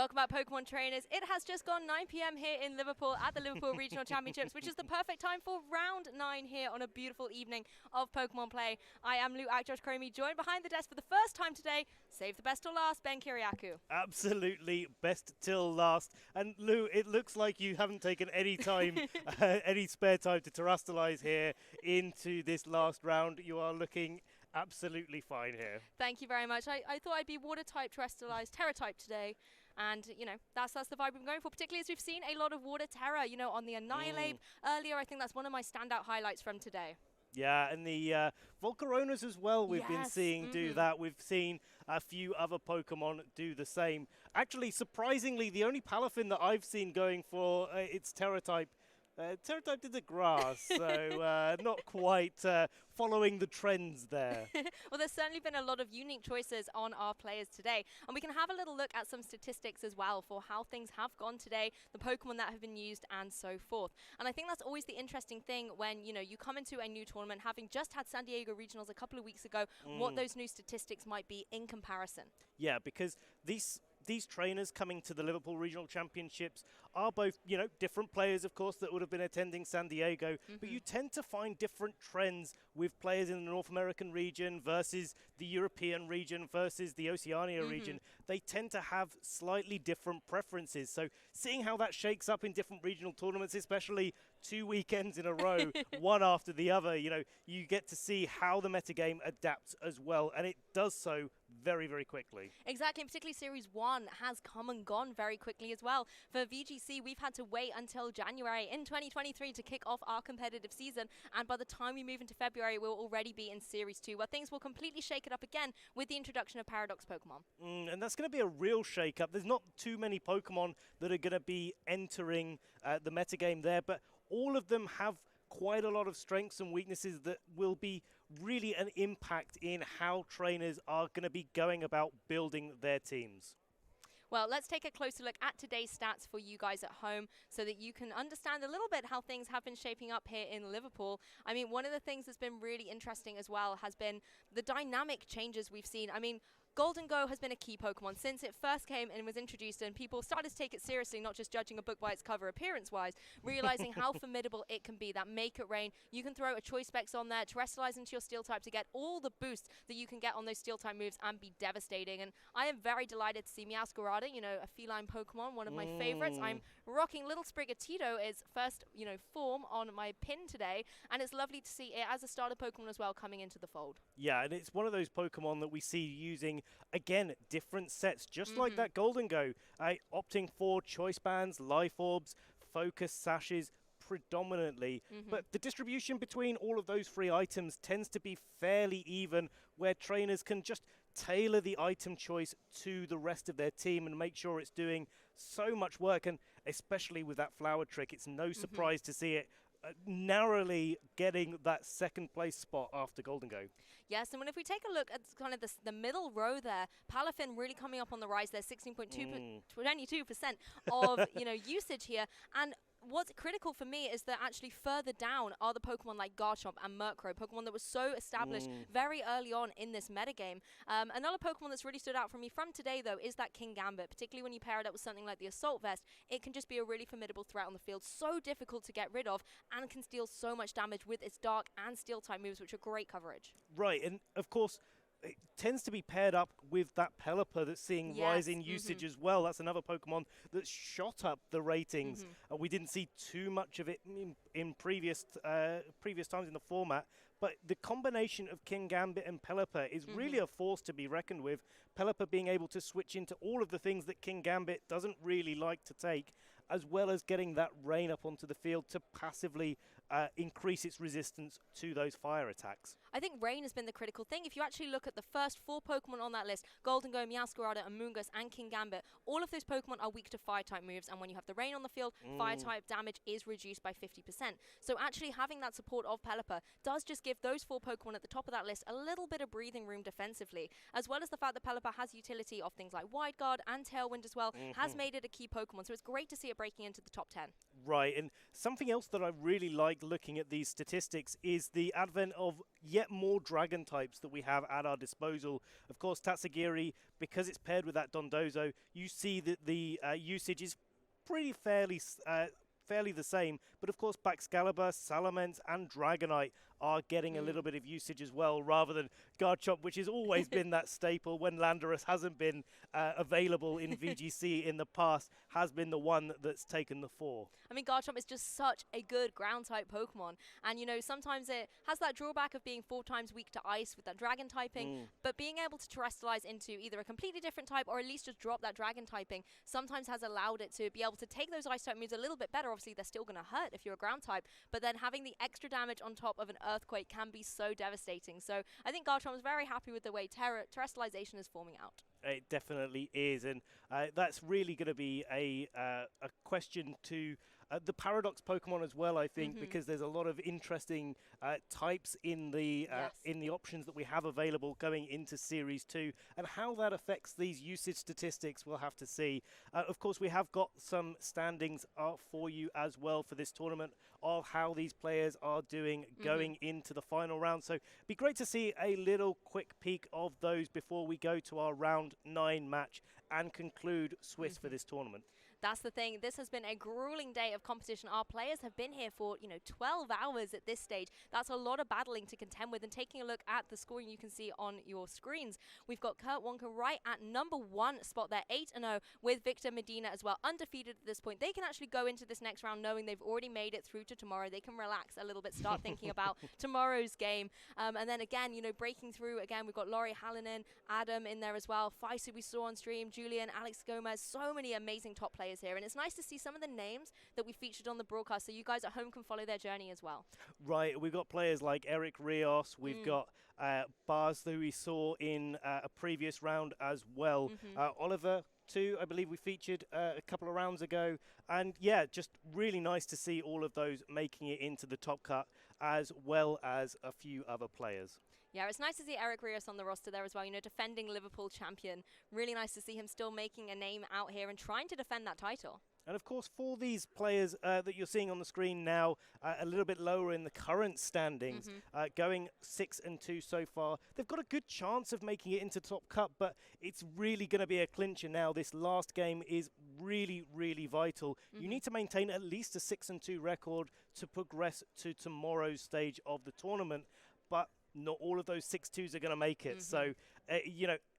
Welcome back, Pokemon trainers. It has just gone 9 p.m. here in Liverpool at the Liverpool Regional Championships, which is the perfect time for round 9 here on a beautiful evening of Pokemon play. I am Lou Josh Cromie, joined behind the desk for the first time today. Save the best till last, Ben Kiriakou. Absolutely, best till last. And Lou, it looks like you haven't taken any time, any spare time to terrestrialize here into this last round. You are looking absolutely fine here. Thank you very much. I thought I'd be water-type, terrestrialized, Terra-type today. And, you know, that's the vibe I'm going for, particularly as we've seen a lot of water Terra, you know, on the Annihilate earlier. I think that's one of my standout highlights from today. Yeah, and the Volcaronas as well, we've been seeing do that. We've seen a few other Pokemon do the same. Actually, surprisingly, the only Palafin that I've seen going for its Terra-type Terra-type did the grass, so not quite following the trends there. Well, there's certainly been a lot of unique choices on our players today. And we can have a little look at some statistics as well for how things have gone today, the Pokemon that have been used, and so forth. And I think that's always the interesting thing when, you know, you come into a new tournament, having just had San Diego Regionals a couple of weeks ago, what those new statistics might be in comparison. Yeah, because these trainers coming to the Liverpool Regional Championships are both, you know, different players, of course, that would have been attending San Diego, but you tend to find different trends with players in the North American region versus the European region versus the Oceania region. They tend to have slightly different preferences. So seeing how that shakes up in different regional tournaments, especially 2 weekends in a row, one after the other, you know, you get to see how the metagame adapts as well, and it does so very, very quickly. Exactly, and particularly Series 1 has come and gone very quickly as well. For VGC, we've had to wait until January in 2023 to kick off our competitive season, and by the time we move into February, we'll already be in Series 2, where things will completely shake it up again with the introduction of Paradox Pokemon. And that's going to be a real shake-up. There's not too many Pokemon that are going to be entering the metagame there, but all of them have quite a lot of strengths and weaknesses that will be really an impact in how trainers are going to be going about building their teams. Well, let's take a closer look at today's stats for you guys at home so that you can understand a little bit how things have been shaping up here in Liverpool. I mean, one of the things that's been really interesting as well has been the dynamic changes we've seen. I mean, Golden Go has been a key Pokemon since it first came and was introduced, and people started to take it seriously, not just judging a book by its cover appearance-wise, realizing how formidable it can be. That Make It Rain, you can throw a Choice Specs on there, terrestrialize into your Steel type to get all the boost that you can get on those Steel type moves and be devastating. And I am very delighted to see Meowscarada, you know, a feline Pokemon, one of my favorites. I'm rocking Little Sprigatito as first, you know, form on my pin today, and it's lovely to see it as a starter Pokemon as well coming into the fold. Yeah, and it's one of those Pokemon that we see using, again, different sets, just like that Golden Go, opting for Choice Bands, Life Orbs, Focus Sashes, predominantly, but the distribution between all of those three items tends to be fairly even, where trainers can just tailor the item choice to the rest of their team and make sure it's doing so much work. And especially with that flower trick, it's no surprise to see it narrowly getting that second place spot after Golden Go. Yes, and if we take a look at kind of the middle row there, Palafin really coming up on the rise there, 16.22% of you know, usage here. And what's critical for me is that actually further down are the Pokemon like Garchomp and Murkrow, Pokemon that was so established very early on in this metagame. Another Pokemon that's really stood out for me from today, though, is that King Gambit, particularly when you pair it up with something like the Assault Vest. It can just be a really formidable threat on the field, so difficult to get rid of, and can deal so much damage with its Dark and Steel-type moves, which are great coverage. Right, and of course, it tends to be paired up with that Pelipper that's seeing rise in usage as well. That's another Pokemon that shot up the ratings. We didn't see too much of it in previous times in the format, but the combination of King Gambit and Pelipper is really a force to be reckoned with. Pelipper being able to switch into all of the things that King Gambit doesn't really like to take, as well as getting that rain up onto the field to passively increase its resistance to those fire attacks. I think rain has been the critical thing. If you actually look at the first 4 Pokemon on that list, Golden Go, Meowscarada, Amoonguss, and King Gambit, all of those Pokemon are weak to fire-type moves, and when you have the rain on the field, fire-type damage is reduced by 50%. So actually having that support of Pelipper does just give those 4 Pokemon at the top of that list a little bit of breathing room defensively, as well as the fact that Pelipper has utility of things like Wide Guard and Tailwind as well, has made it a key Pokemon. So it's great to see it breaking into the top 10. Right, and something else that I really like like looking at these statistics is the advent of yet more dragon types that we have at our disposal. Of course, Tatsugiri, because it's paired with that Dondozo, you see that the usage is pretty fairly the same, but of course Baxcalibur, Salamence and Dragonite are getting a little bit of usage as well, rather than Garchomp, which has always been that staple when Landorus hasn't been available in VGC in the past, has been the one that's taken the fore. I mean, Garchomp is just such a good ground-type Pokemon, and, you know, sometimes it has that drawback of being 4 times weak to Ice with that Dragon typing, but being able to terrestrialize into either a completely different type or at least just drop that Dragon typing sometimes has allowed it to be able to take those Ice-type moves a little bit better. Obviously, they're still going to hurt if you're a ground type, but then having the extra damage on top of an Earthquake can be so devastating. So I think Garchomp is very happy with the way terrestrialization is forming out. It definitely is, and that's really going to be a question to the Paradox Pokemon as well, I think, because there's a lot of interesting types in the options that we have available going into Series 2, and how that affects these usage statistics, we'll have to see. Of course, we have got some standings for you as well for this tournament of how these players are doing going into the final round. So it'd be great to see a little quick peek of those before we go to our round 9 match and conclude Swiss for this tournament. That's the thing. This has been a grueling day of competition. Our players have been here for, 12 hours at this stage. That's a lot of battling to contend with. And taking a look at the scoring you can see on your screens, we've got Kurt Wonka right at number 1 spot there, 8-0, with Victor Medina as well, undefeated at this point. They can actually go into this next round knowing they've already made it through to tomorrow. They can relax a little bit, start thinking about tomorrow's game. And then again, breaking through, again, we've got Laurie Hallinan, Adam in there as well, Faisu we saw on stream, Julian, Alex Gomez, so many amazing top players here, and it's nice to see some of the names that we featured on the broadcast so you guys at home can follow their journey as well. Right, we've got players like Eric Rios, we've got Bars who we saw in a previous round as well. Oliver too, I believe we featured a couple of rounds ago, and yeah, just really nice to see all of those making it into the top cut, as well as a few other players. Yeah, it's nice to see Eric Rios on the roster there as well, defending Liverpool champion. Really nice to see him still making a name out here and trying to defend that title. And of course, for these players that you're seeing on the screen now, a little bit lower in the current standings, going 6-2 so far, they've got a good chance of making it into top cut, but it's really going to be a clincher now. This last game is really, really vital. You need to maintain at least a 6-2 record to progress to tomorrow's stage of the tournament, but not all of those 6-2s are going to make it. So,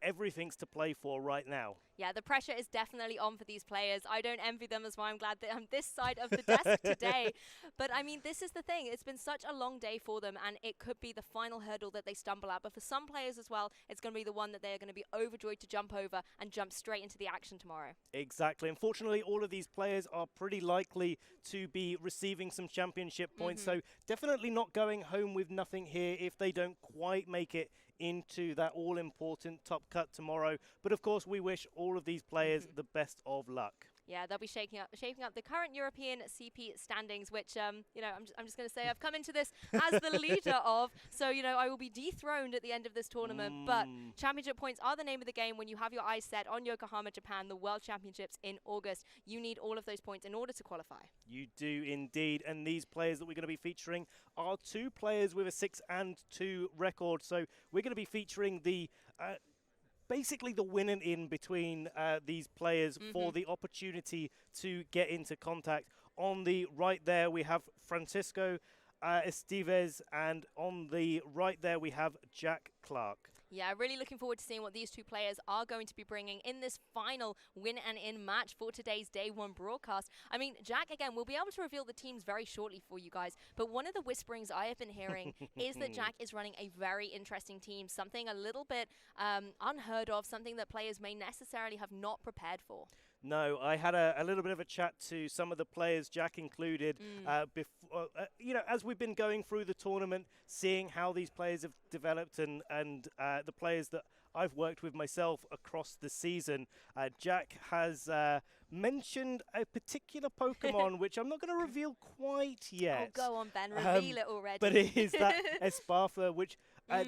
everything's to play for right now. Yeah, the pressure is definitely on for these players. I don't envy them as well. I'm glad that I'm this side of the desk today. But, I mean, this is the thing. It's been such a long day for them, and it could be the final hurdle that they stumble at. But for some players as well, it's going to be the one that they're going to be overjoyed to jump over and jump straight into the action tomorrow. Exactly. Unfortunately, all of these players are pretty likely to be receiving some championship points. So definitely not going home with nothing here if they don't quite make it into that all-important top cut tomorrow. But of course, we wish all of these players the best of luck. Yeah, they'll be shaping up the current European CP standings, which, I'm just going to say I've come into this as the leader of. So, I will be dethroned at the end of this tournament. But championship points are the name of the game when you have your eyes set on Yokohama, Japan, the World Championships in August. You need all of those points in order to qualify. You do indeed. And these players that we're going to be featuring are 2 players with a 6-2 record. So we're going to be featuring the basically the winning in between these players for the opportunity to get into contact. On the right there, we have Francisco Esteves, and on the right there, we have Jack Clarke. Yeah, really looking forward to seeing what these 2 players are going to be bringing in this final win and in match for today's Day 1 broadcast. I mean, Jack, again, we'll be able to reveal the teams very shortly for you guys, but one of the whisperings I have been hearing is that Jack is running a very interesting team, something a little bit unheard of, something that players may necessarily have not prepared for. No, I had a little bit of a chat to some of the players, Jack included, before, as we've been going through the tournament, seeing how these players have developed and the players that I've worked with myself across the season. Jack has mentioned a particular Pokemon, which I'm not going to reveal quite yet. Oh, go on, Ben, reveal it already. But it is that Espartha, which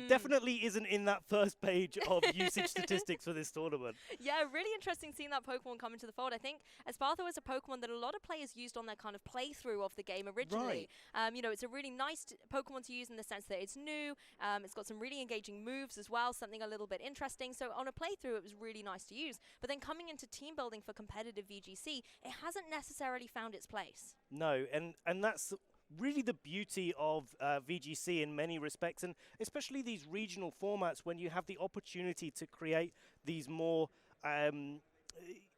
definitely isn't in that first page of usage statistics for this tournament. Yeah, really interesting seeing that Pokemon come into the fold. I think Espartha was a Pokemon that a lot of players used on their kind of playthrough of the game originally. Right. You know, it's a really nice Pokemon to use in the sense that it's new. It's got some really engaging moves as well, something a little bit interesting. So on a playthrough, it was really nice to use. But then coming into team building for competitive VGC, it hasn't necessarily found its place. No, and that's really the beauty of VGC in many respects, and especially these regional formats when you have the opportunity to create these more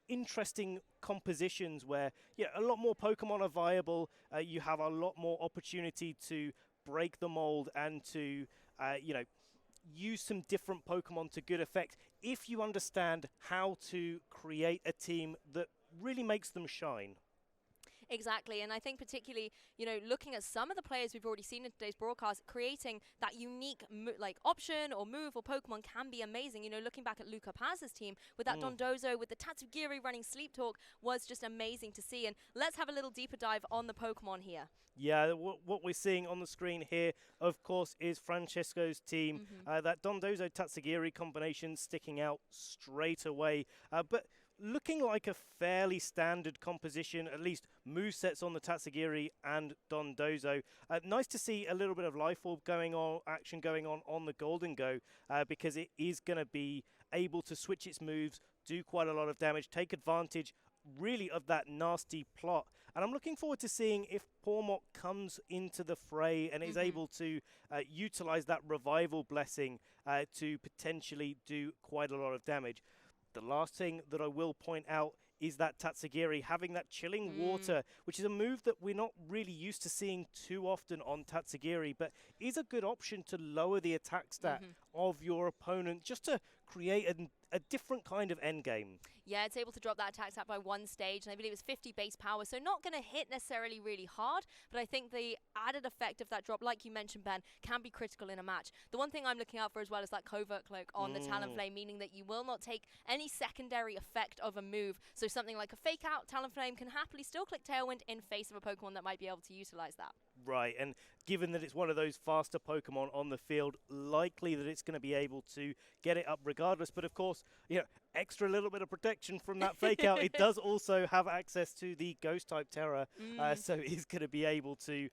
interesting compositions where a lot more Pokemon are viable. You have a lot more opportunity to break the mold and to use some different Pokemon to good effect if you understand how to create a team that really makes them shine. Exactly, and I think particularly, you know, looking at some of the players we've already seen in today's broadcast, creating that unique option or move or Pokemon can be amazing. You know, looking back at Luca Paz's team with that Dondozo, with the Tatsugiri running Sleep Talk was just amazing to see. And let's have a little deeper dive on the Pokemon here. Yeah, what we're seeing on the screen here, of course, is Francisco's team. That Dondozo Tatsugiri combination sticking out straight away. But looking like a fairly standard composition, at least movesets on the Tatsugiri and Dondozo. Nice to see a little bit of Life Orb action going on the Golden Go, because it is going to be able to switch its moves, do quite a lot of damage, take advantage really of that nasty plot. And I'm looking forward to seeing if Pormok comes into the fray and is able to utilize that revival blessing to potentially do quite a lot of damage. The last thing that I will point out is that Tatsugiri having that chilling water, which is a move that we're not really used to seeing too often on Tatsugiri, but is a good option to lower the attack stat of your opponent just to create a different kind of endgame. Yeah, it's able to drop that attack stat by 1 stage, and I believe it's 50 base power, so not going to hit necessarily really hard, but I think the added effect of that drop, like you mentioned, Ben, can be critical in a match. The one thing I'm looking out for as well is that Covert Cloak on the Talonflame, meaning that you will not take any secondary effect of a move, so something like a Fake Out, Talonflame can happily still click Tailwind in face of a Pokemon that might be able to utilize that. Right, and given that it's one of those faster Pokemon on the field, likely that it's going to be able to get it up regardless. But of course, extra little bit of protection from that Fake Out. It does also have access to the Ghost-type Terror, so it's going to be able to,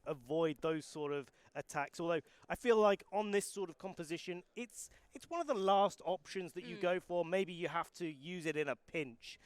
avoid those sort of attacks. Although I feel like on this sort of composition, it's one of the last options that you go for. Maybe you have to use it in a pinch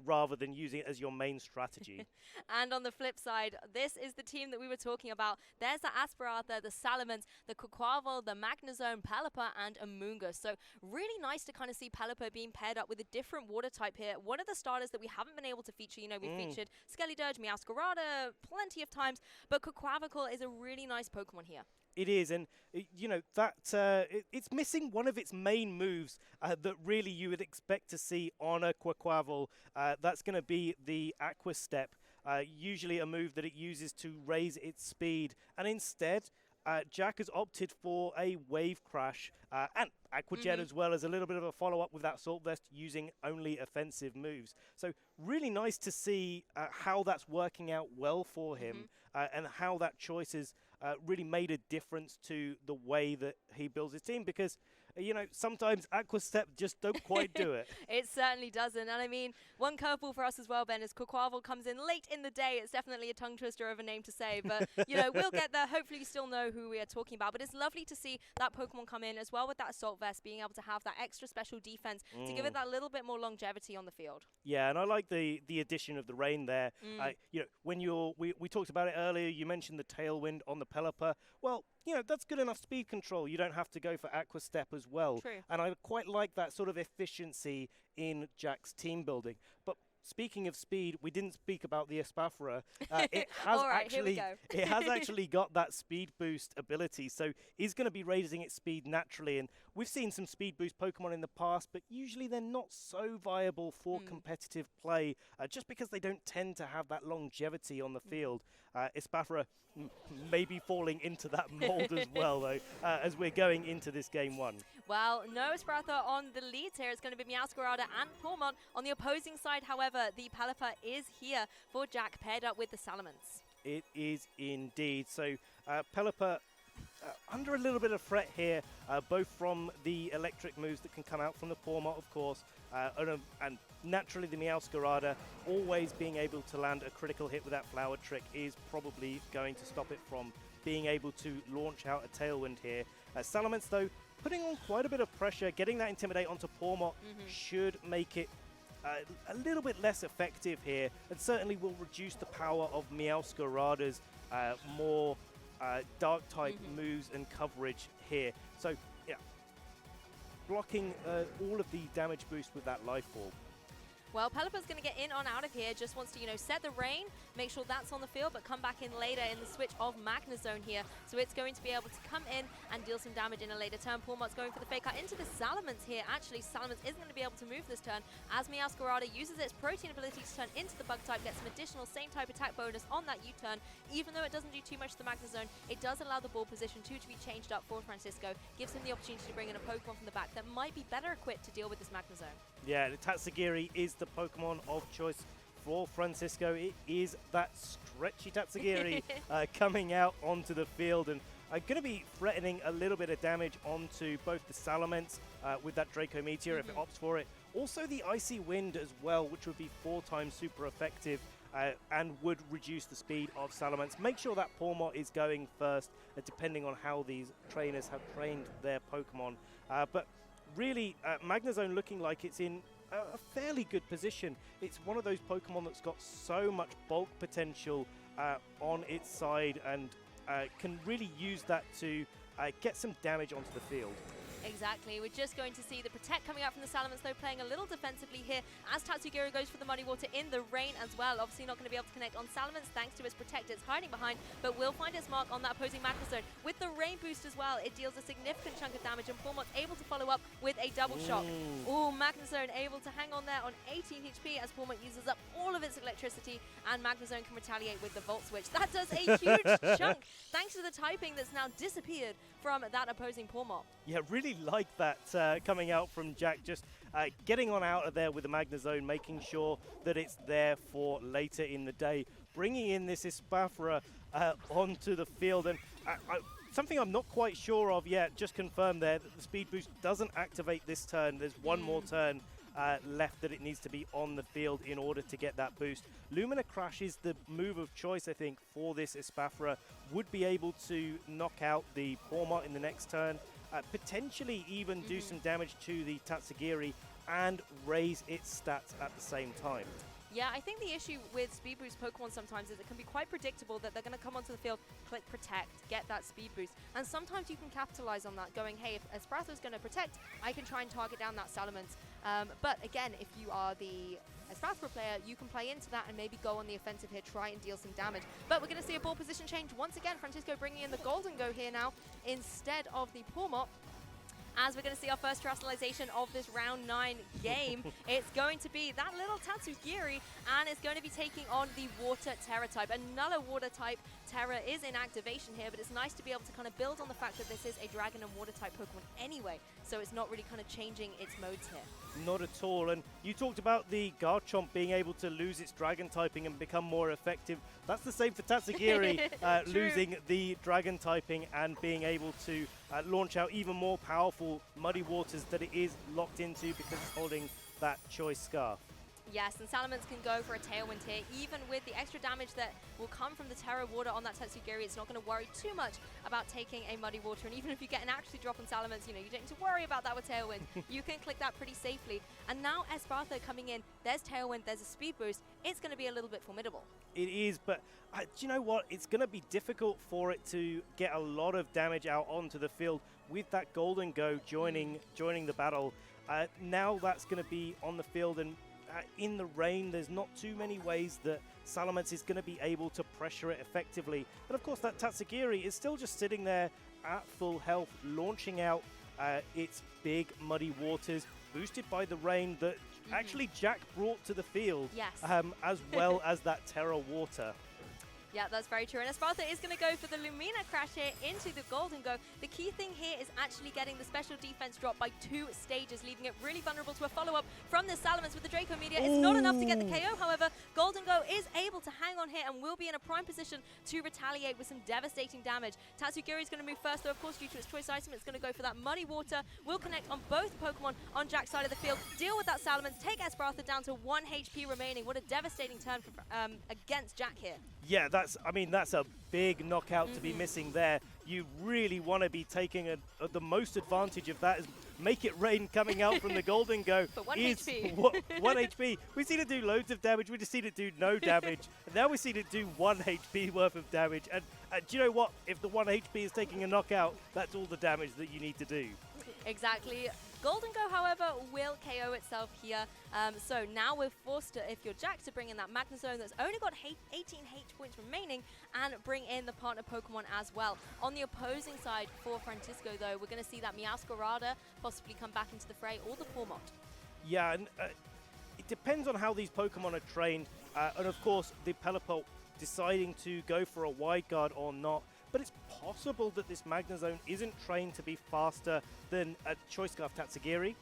rather than using it as your main strategy. And on the flip side, this is the team that we were talking about. There's the Aspirata, the Salamence, the Quaquaval, the Magnezone, Pelipper, and Amoonguss. So really nice to kind of see Pelipper being paired up with a different water type here. One of the starters that we haven't been able to feature. You know, we featured Skeledirge, Meowscarada plenty of times, but Quaquaval is a really nice Pokemon here. It is, and it's missing one of its main moves that really you would expect to see on a Quaquaval. That's going to be the Aqua Step, usually a move that it uses to raise its speed, and instead Jack has opted for a Wave Crash and Aqua Jet as well as a little bit of a follow-up with that Salt Vest using only offensive moves. So really nice to see how that's working out well for him and how that choice has really made a difference to the way that he builds his team, because sometimes Aqua Step just don't quite do it. It certainly doesn't. And I mean, one curveball for us as well, Ben, is Quaquaval comes in late in the day. It's definitely a tongue twister of a name to say, but we'll get there. Hopefully you still know who we are talking about. But it's lovely to see that Pokemon come in as well with that Assault Vest, being able to have that extra special defense to give it that little bit more longevity on the field. Yeah, and I like the addition of the rain there. When we talked about it earlier, you mentioned the Tailwind on the Pelipper. Well, that's good enough speed control. You don't have to go for Aqua Step as well. True. And I quite like that sort of efficiency in Jack's team building. But speaking of speed, we didn't speak about the Espathra. It has it has actually got that speed boost ability, so is going to be raising its speed naturally. And we've seen some speed boost Pokemon in the past, but usually they're not so viable for competitive play, just because they don't tend to have that longevity on the field. Espathra may be falling into that mold as well, though, as we're going into this game 1. Well, no Espathra on the leads here. It's going to be Meowscarada and Pormon. On the opposing side, however, the Pelipper is here for Jack, paired up with the Salamence. It is indeed. So Pelipper under a little bit of threat here, both from the electric moves that can come out from the Pawmot, of course, and naturally the Meowscarada always being able to land a critical hit with that flower trick is probably going to stop it from being able to launch out a Tailwind here. Salamence, though, putting on quite a bit of pressure, getting that Intimidate onto Pawmot should make it a little bit less effective here, and certainly will reduce the power of Meowscarada's more dark type moves and coverage here. So yeah, blocking all of the damage boost with that Life Orb. Well, Pelipper's going to get in on out of here, just wants to, set the rain, make sure that's on the field, but come back in later in the switch of Magnezone here. So it's going to be able to come in and deal some damage in a later turn. Pawmot's going for the fake out into the Salamence here. Actually, Salamence isn't going to be able to move this turn, as Meowscarada uses its protein ability to turn into the bug type, gets some additional same type attack bonus on that U-turn. Even though it doesn't do too much to the Magnezone, it does allow the ball position to be changed up for Francisco, gives him the opportunity to bring in a Pokemon from the back that might be better equipped to deal with this Magnezone. Yeah, the Tatsugiri is the Pokemon of choice for Francisco. It is that stretchy Tatsugiri coming out onto the field, and going to be threatening a little bit of damage onto both the Salamence with that Draco Meteor if it opts for it. Also the Icy Wind as well, which would be 4 times super effective and would reduce the speed of Salamence. Make sure that Pawmot is going first, depending on how these trainers have trained their Pokemon. But really, Magnezone looking like it's in a fairly good position. It's one of those Pokemon that's got so much bulk potential on its side, and can really use that to get some damage onto the field. Exactly. We're just going to see the Protect coming out from the Salamence, though, playing a little defensively here as Tatsugiri goes for the Muddy Water in the rain as well. Obviously not going to be able to connect on Salamence thanks to its Protect it's hiding behind, but will find its mark on that opposing Magnezone. With the Rain Boost as well, it deals a significant chunk of damage, and Pawmot's able to follow up with a Double Shock. Ooh, Magnezone able to hang on there on 18 HP as Pawmot uses up all of its electricity, and Magnezone can retaliate with the Volt Switch. That does a huge chunk thanks to the typing that's now disappeared from that opposing Pawmot. Yeah, really like that coming out from Jack, just getting on out of there with the Magnezone, making sure that it's there for later in the day, bringing in this Espathra onto the field. And something I'm not quite sure of yet, just confirmed there, that the speed boost doesn't activate this turn. There's one more turn left that it needs to be on the field in order to get that boost. Lumina Crash is the move of choice, I think, for this Espathra. Would be able to knock out the Pawmot in the next turn, potentially even do some damage to the Tatsugiri and raise its stats at the same time. Yeah, I think the issue with Speed Boost Pokemon sometimes is it can be quite predictable that they're going to come onto the field, click Protect, get that Speed Boost. And sometimes you can capitalize on that, going, hey, if Espathra's going to Protect, I can try and target down that Salamence. But again, if you are the Espathra player, you can play into that and maybe go on the offensive here, try and deal some damage. But we're going to see a ball position change once again. Francisco bringing in the Golden Go here now instead of the Pawmot, as we're going to see our first terrestrialization of this round 9 game. It's going to be that little Tatsugiri, and it's going to be taking on the Water Terra type. Another Water type Terra is in activation here, but it's nice to be able to kind of build on the fact that this is a Dragon and Water type Pokemon anyway, so it's not really kind of changing its modes here. Not at all. And you talked about the Garchomp being able to lose its Dragon typing and become more effective. That's the same for Tatsugiri, losing the Dragon typing and being able to launch out even more powerful Muddy Waters that it is locked into because it's holding that Choice Scarf. Yes, and Salamence can go for a Tailwind here. Even with the extra damage that will come from the Terra Water on that Tatsugiri, it's not going to worry too much about taking a Muddy Water. And even if you get an actually drop on Salamence, you don't need to worry about that with Tailwind. You can click that pretty safely. And now Espathra coming in, there's Tailwind, there's a Speed Boost. It's going to be a little bit formidable. It is, but do you know what? It's going to be difficult for it to get a lot of damage out onto the field with that Golden Go joining the battle. Now that's going to be on the field, and in the rain, there's not too many ways that Salamence is going to be able to pressure it effectively. But of course, that Tatsugiri is still just sitting there at full health, launching out its big Muddy Waters, boosted by the rain that actually Jack brought to the field, yes. As well as that Terra Water. Yeah, that's very true. And Esparta is going to go for the Lumina crash here into the Golden Go. The key thing here is actually getting the special defense drop by 2 stages, leaving it really vulnerable to a follow-up from the Salamence with the Draco Meteor. It's not enough to get the KO, however. Golden Go is able to hang on here and will be in a prime position to retaliate with some devastating damage. Tatsugiri is going to move first, though, of course, due to its choice item. It's going to go for that Muddy Water. Will connect on both Pokemon on Jack's side of the field. Deal with that Salamence, take Esparta down to 1 HP remaining. What a devastating turn for, against Jack here. Yeah, that's a big knockout to be missing there. You really want to be taking the most advantage of that. Is make it rain coming out from the Golden Go. But 1 is HP. 1 HP. We've seen it do loads of damage. We've just seen it do no damage. And now we've seen it do 1 HP worth of damage. And do you know what? If the 1 HP is taking a knockout, that's all the damage that you need to do. Exactly. Golden Go, however, will KO itself here. So now we're forced to, if you're Jack, to bring in that Magnezone that's only got 18 H points remaining and bring in the partner Pokemon as well. On the opposing side for Francisco, though, we're going to see that Meowscarada possibly come back into the fray, or the Pawmot. Yeah, and it depends on how these Pokemon are trained. And of course, the Pelipper deciding to go for a wide guard or not. But it's possible that this Magnezone isn't trained to be faster than a Choice Scarf Tatsugiri,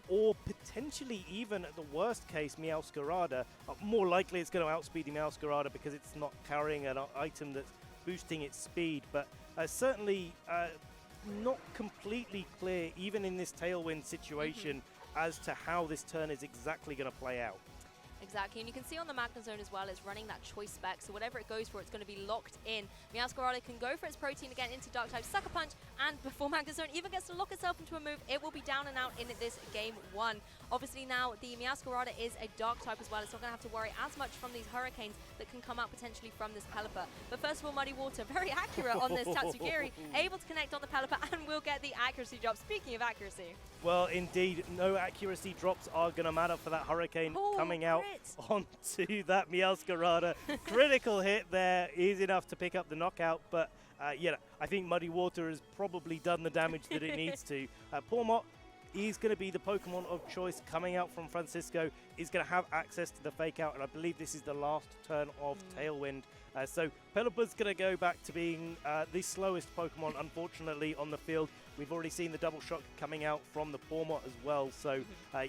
or potentially even, at the worst case, Meowscarada. More likely it's going to outspeed the Meowscarada because it's not carrying an item that's boosting its speed. But certainly not completely clear, even in this Tailwind situation, as to how this turn is exactly going to play out. Exactly, and you can see on the Magnezone as well, it's running that choice spec, so whatever it goes for, it's going to be locked in. Meowscarada can go for its protein again into Dark type, Sucker Punch, and before Magnezone even gets to lock itself into a move, it will be down and out in this game 1. Obviously now, the Meowscarada is a Dark type as well. It's not going to have to worry as much from these Hurricanes that can come out potentially from this Pelipper. But first of all, Muddy Water, very accurate on this Tatsugiri, able to connect on the Pelipper, and will get the accuracy drop. Speaking of accuracy. Well, indeed, no accuracy drops are going to matter for that Hurricane coming out onto that Meowscarada. Critical hit there is enough to pick up the knockout, but yeah, I think Muddy Water has probably done the damage that it needs to. Pawmot is going to be the Pokemon of choice coming out from Francisco, is going to have access to the Fake Out, and I believe this is the last turn of Tailwind. So Pelipper's going to go back to being the slowest Pokemon, unfortunately, on the field. We've already seen the double shock coming out from the Pawmot as well. So,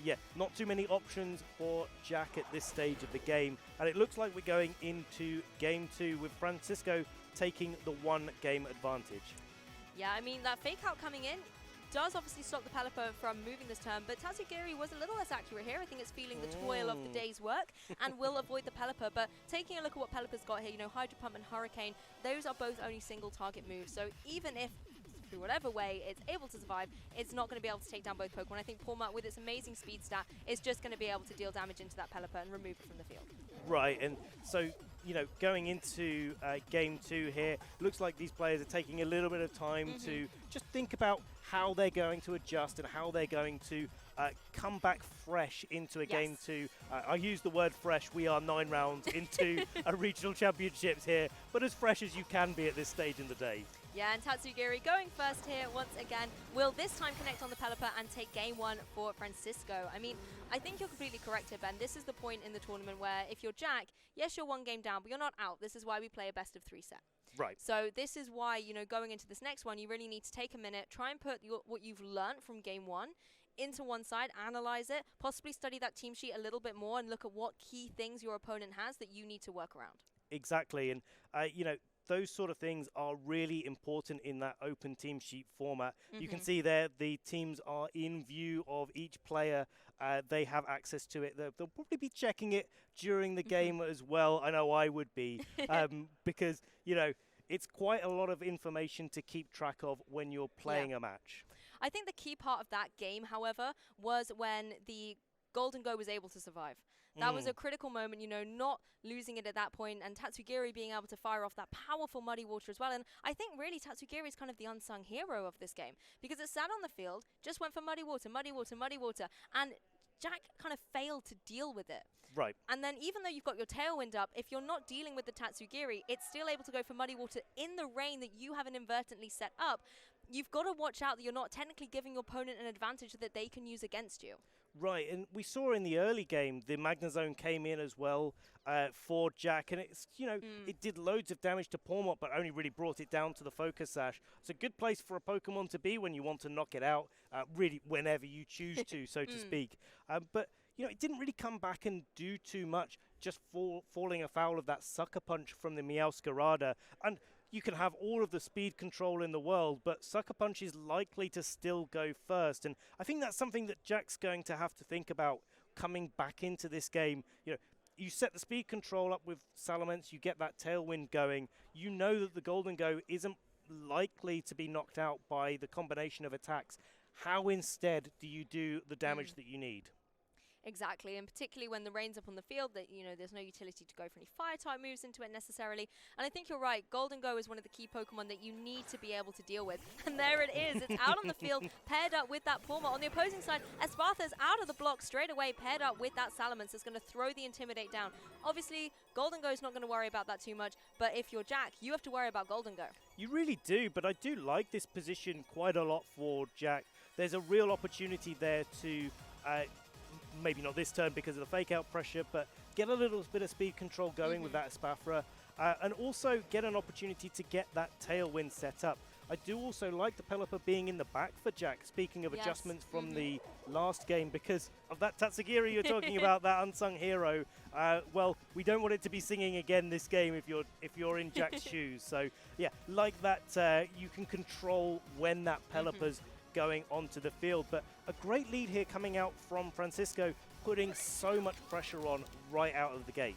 yeah, not too many options for Jack at this stage of the game. And it looks like we're going into Game 2 with Francisco taking the 1 game advantage. Yeah, I mean, that Fake Out coming in does obviously stop the Pelipper from moving this turn, but Tatsugiri was a little less accurate here. I think it's feeling the toil of the day's work and will avoid the Pelipper. But taking a look at what Pelipper's got here, you know, Hydro Pump and Hurricane, those are both only single target moves. So even if through whatever way it's able to survive, it's not going to be able to take down both Pokemon. I think Pawmot, with its amazing speed stat, is just going to be able to deal damage into that Pelipper and remove it from the field. Right, and so, you know, going into Game 2 here, looks like these players are taking a little bit of time to just think about how they're going to adjust and how they're going to come back fresh into a Game 2. I use the word fresh. We are 9 rounds into a regional championships here, but as fresh as you can be at this stage in the day. Yeah, and Tatsugiri going first here once again, will this time connect on the Pelipper and take Game 1 for Francisco. I mean, I think you're completely correct here, Ben. This is the point in the tournament where if you're Jack, yes, you're 1 game down, but you're not out. This is why we play a best of 3 set. Right. So this is why, you know, going into this next one, you really need to take a minute, try and put what you've learned from Game 1 into one side, analyze it, possibly study that team sheet a little bit more and look at what key things your opponent has that you need to work around. Exactly, and, you know, those sort of things are really important in that open team sheet format. You can see there the teams are in view of each player. They have access to it. They'll probably be checking it during the game as well. I know I would be because, you know, it's quite a lot of information to keep track of when you're playing a match. I think the key part of that game, however, was when the Golden Go was able to survive. That was a critical moment, you know, not losing it at that point, and Tatsugiri being able to fire off that powerful Muddy Water as well. And I think really Tatsugiri is kind of the unsung hero of this game, because it sat on the field, just went for Muddy Water, Muddy Water, Muddy Water, and Jack kind of failed to deal with it. Right. And then even though you've got your Tailwind up, if you're not dealing with the Tatsugiri, it's still able to go for Muddy Water in the rain that you have inadvertently set up. You've got to watch out that you're not technically giving your opponent an advantage that they can use against you. Right, and we saw in the early game the Magnezone came in as well for Jack, and it's, it did loads of damage to Pawmot, but only really brought it down to the Focus Sash. It's a good place for a Pokemon to be when you want to knock it out, really whenever you choose to, so to speak. But, it didn't really come back and do too much, just falling afoul of that Sucker Punch from the Meowscarada. And you can have all of the speed control in the world, but Sucker Punch is likely to still go first. And I think that's something that Jack's going to have to think about coming back into this game. You set the speed control up with Salamence, you get that Tailwind going. You know that the Golden Go isn't likely to be knocked out by the combination of attacks. How instead do you do the damage that you need? Exactly, and particularly when the rain's up on the field, that there's no utility to go for any fire-type moves into it necessarily. And I think you're right, Golden Go is one of the key Pokemon that you need to be able to deal with. And there it is, it's out on the field, paired up with that Pawmot. On the opposing side, Esparza's out of the block straight away, paired up with that Salamence that's going to throw the Intimidate down. Obviously, Golden Go is not going to worry about that too much, but if you're Jack, you have to worry about Golden Go. You really do, but I do like this position quite a lot for Jack. There's a real opportunity there to... maybe not this turn because of the fake out pressure, but get a little bit of speed control going with that Espafra, and also get an opportunity to get that Tailwind set up. I do also like the Pelipper being in the back for Jack, speaking of adjustments from the last game, because of that Tatsugiri you're talking about, that unsung hero. Well, we don't want it to be singing again this game if you're in Jack's shoes. So yeah, like that, you can control when that Pelipper's going onto the field. But a great lead here coming out from Francisco, putting so much pressure on right out of the gate.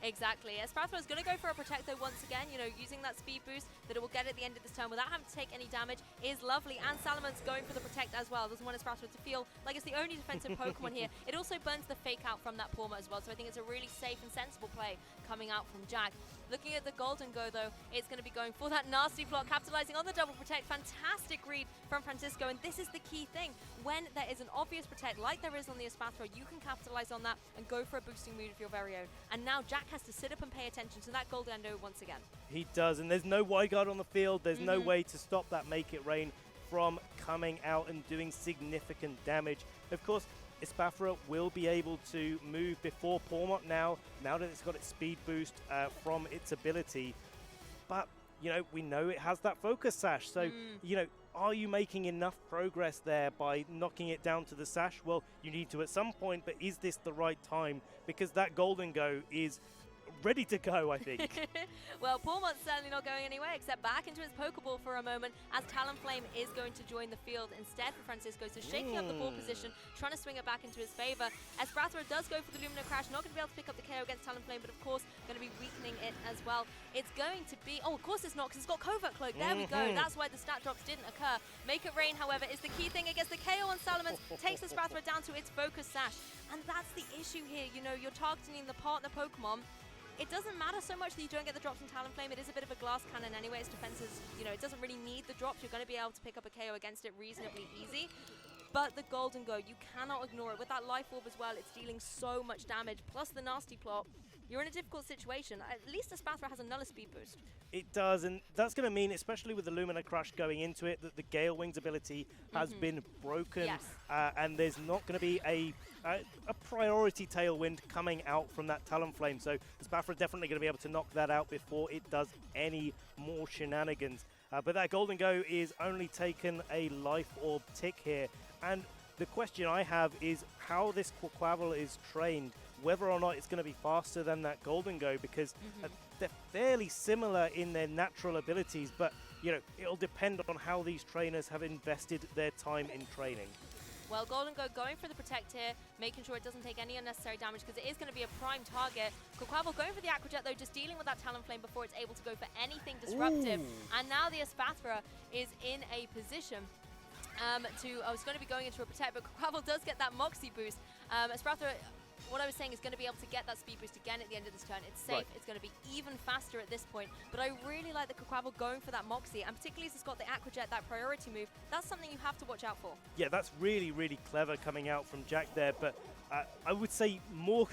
Exactly. Esparza is going to go for a Protecto once again, using that speed boost that it will get at the end of this turn without having to take any damage is lovely. And Salamence going for the Protect as well. Doesn't want Esparza to feel like it's the only defensive Pokemon here. It also burns the fake out from that Pawmot as well, so I think it's a really safe and sensible play coming out from Jack. Looking at the Golden Go, though, it's going to be going for that nasty block, capitalizing on the double Protect. Fantastic read from Francisco, and this is the key thing. When there is an obvious Protect, like there is on the Esparza, you can capitalize on that and go for a boosting move of your very own. And now Jack has to sit up and pay attention to that Golden Go once again. He does, and there's no Wyguard on the field. There's no way to stop that Make It Rain from coming out and doing significant damage. Of course, Espafra will be able to move before Pawmot now that it's got its speed boost from its ability. But, we know it has that Focus Sash. So, are you making enough progress there by knocking it down to the Sash? Well, you need to at some point, but is this the right time? Because that Golden Go is ready to go, I think. Well, Pawmot's certainly not going anywhere except back into his Pokeball for a moment, as Talonflame is going to join the field instead for Francisco. So shaking up the ball position, trying to swing it back into his favor. Esparza does go for the Lumina Crash, not going to be able to pick up the KO against Talonflame, but of course going to be weakening it as well. It's going to be, of course it's not, because it's got Covert Cloak. There we go. That's why the stat drops didn't occur. Make It Rain, however, is the key thing. It gets the KO on Salamence, takes Esparza down to its Focus Sash. And that's the issue here. You're targeting the partner Pokemon. It doesn't matter so much that you don't get the drops from Talonflame. It is a bit of a glass cannon anyway. Its defense is, it doesn't really need the drops. You're going to be able to pick up a KO against it reasonably easy. But the Golden Go, you cannot ignore it. With that Life Orb as well, it's dealing so much damage, plus the Nasty Plot. You're in a difficult situation. At least Esparza has another speed boost. It does, and that's going to mean, especially with the Lumina Crush going into it, that the Gale Wings ability has been broken, and there's not going to be a priority Tailwind coming out from that Talonflame. So Esparza definitely going to be able to knock that out before it does any more shenanigans. But that Golden Go is only taken a Life Orb tick here, and the question I have is how this Quaquaval is trained, whether or not it's going to be faster than that Golden Go, because they're fairly similar in their natural abilities, but it'll depend on how these trainers have invested their time in training. Well, Golden Go going for the Protect here, making sure it doesn't take any unnecessary damage because it is going to be a prime target. Quaquaval going for the Aqua Jet though, just dealing with that Talonflame before it's able to go for anything disruptive. And now the Esparza is in a position I was going to be going into a Protect, but Quaquaval does get that Moxie boost. Esparza, what I was saying, is going to be able to get that speed boost again at the end of this turn. It's safe. It's going to be even faster at this point. But I really like the Quaquaval going for that Moxie, and particularly as it's got the Aqua Jet, that priority move. That's something you have to watch out for. Yeah, that's really, really clever coming out from Jack there. But I would say more,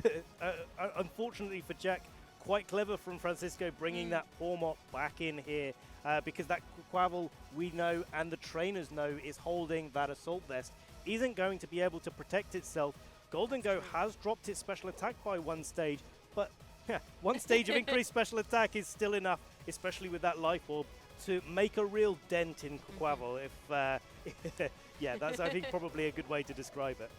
unfortunately for Jack, quite clever from Francisco bringing that Pawmot back in here. Because that Quaquaval, we know, and the trainers know, is holding that Assault Vest. isn't going to be able to protect itself. Golden Go has dropped its special attack by 1 stage, but one stage of increased special attack is still enough, especially with that life orb, to make a real dent in Quavel. Yeah, that's, I think, probably a good way to describe it.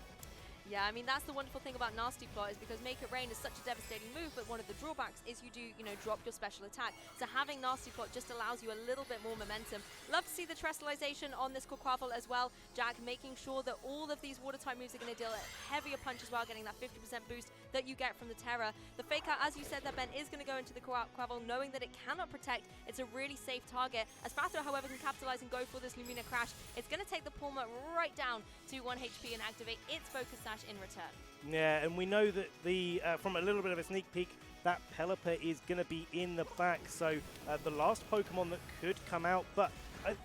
Yeah, I mean, that's the wonderful thing about Nasty Plot is because Make It Rain is such a devastating move, but one of the drawbacks is you do, drop your special attack. So having Nasty Plot just allows you a little bit more momentum. Love to see the Trestlization on this Quaquaval as well. Jack making sure that all of these water-type moves are going to deal a heavier punch as well, getting that 50% boost that you get from the Terra. The Fake Out, as you said, that Ben is going to go into the Quaquaval knowing that it cannot protect. It's a really safe target. As Fathra, however, can capitalize and go for this Lumina Crash, it's going to take the Pulma right down to 1 HP and activate its Focus Sash in return. Yeah, and we know that the from a little bit of a sneak peek, that Pelipper is going to be in the back, so the last Pokemon that could come out, but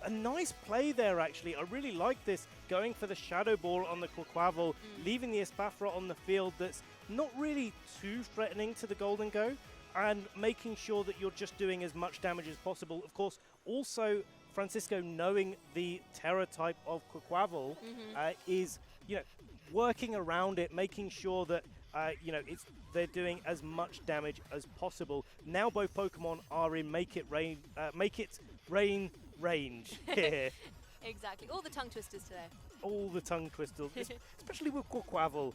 a nice play there actually. I really like this, going for the Shadow Ball on the Quaquaval, leaving the Espathra on the field that's not really too threatening to the Golden Go, and making sure that you're just doing as much damage as possible. Of course, also Francisco, knowing the Terra type of Quaquaval, is, working around it, making sure that they're doing as much damage as possible. Now both Pokemon are in Make It Rain range here. Exactly. All the tongue twisters today. All the tongue twisters, especially with Quaquaval.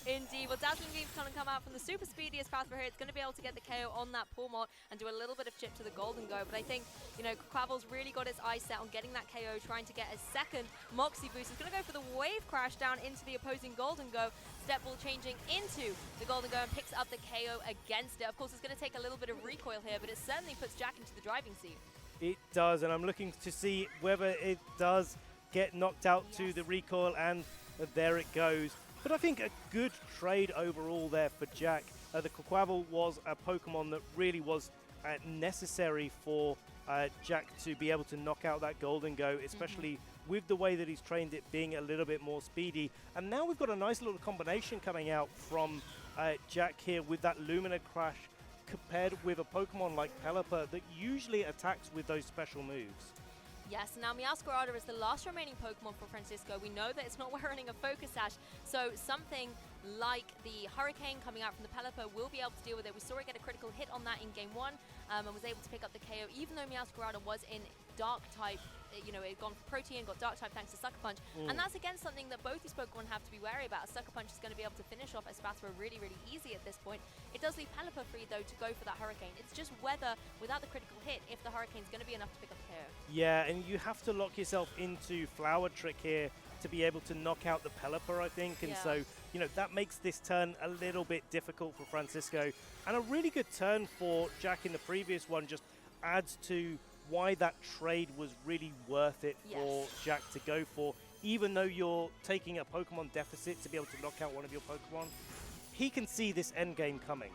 Indeed. Well, Dazzling Gleam's going to come out from the super speediest Pathra here. It's going to be able to get the KO on that Pawmot and do a little bit of chip to the Golden Go. But I think, Quaquaval's really got its eyes set on getting that KO, trying to get a second Moxie boost. It's going to go for the Wave Crash down into the opposing Golden Go. Step Ball changing into the Golden Go and picks up the KO against it. Of course, it's going to take a little bit of recoil here, but it certainly puts Jack into the driving seat. It does, and I'm looking to see whether it does get knocked out to the recoil, and there it goes. But I think a good trade overall there for Jack. The Quaquaval was a Pokemon that really was necessary for Jack to be able to knock out that Golden Go, especially with the way that he's trained it being a little bit more speedy. And now we've got a nice little combination coming out from Jack here with that Lumina Crash, compared with a Pokemon like Pelipper that usually attacks with those special moves. Yes, now Meowscarada is the last remaining Pokemon for Francisco. We know that it's not wearing a Focus Sash, so something like the Hurricane coming out from the Pelipper will be able to deal with it. We saw it get a critical hit on that in Game 1 and was able to pick up the KO, even though Meowscarada was in Dark type. It had gone for Protean, got Dark type thanks to Sucker Punch. And that's again something that both these Pokemon have to be wary about. A Sucker Punch is going to be able to finish off Espathra really, really easy at this point. It does leave Pelipper free though to go for that Hurricane. It's just whether, without the critical hit, if the Hurricane's going to be enough to pick up the KO. Yeah, and you have to lock yourself into Flower Trick here to be able to knock out the Pelipper, I think. And so, that makes this turn a little bit difficult for Francisco. And a really good turn for Jack in the previous one just adds to why that trade was really worth it for Jack to go for. Even though you're taking a Pokemon deficit to be able to knock out one of your Pokemon, he can see this endgame coming.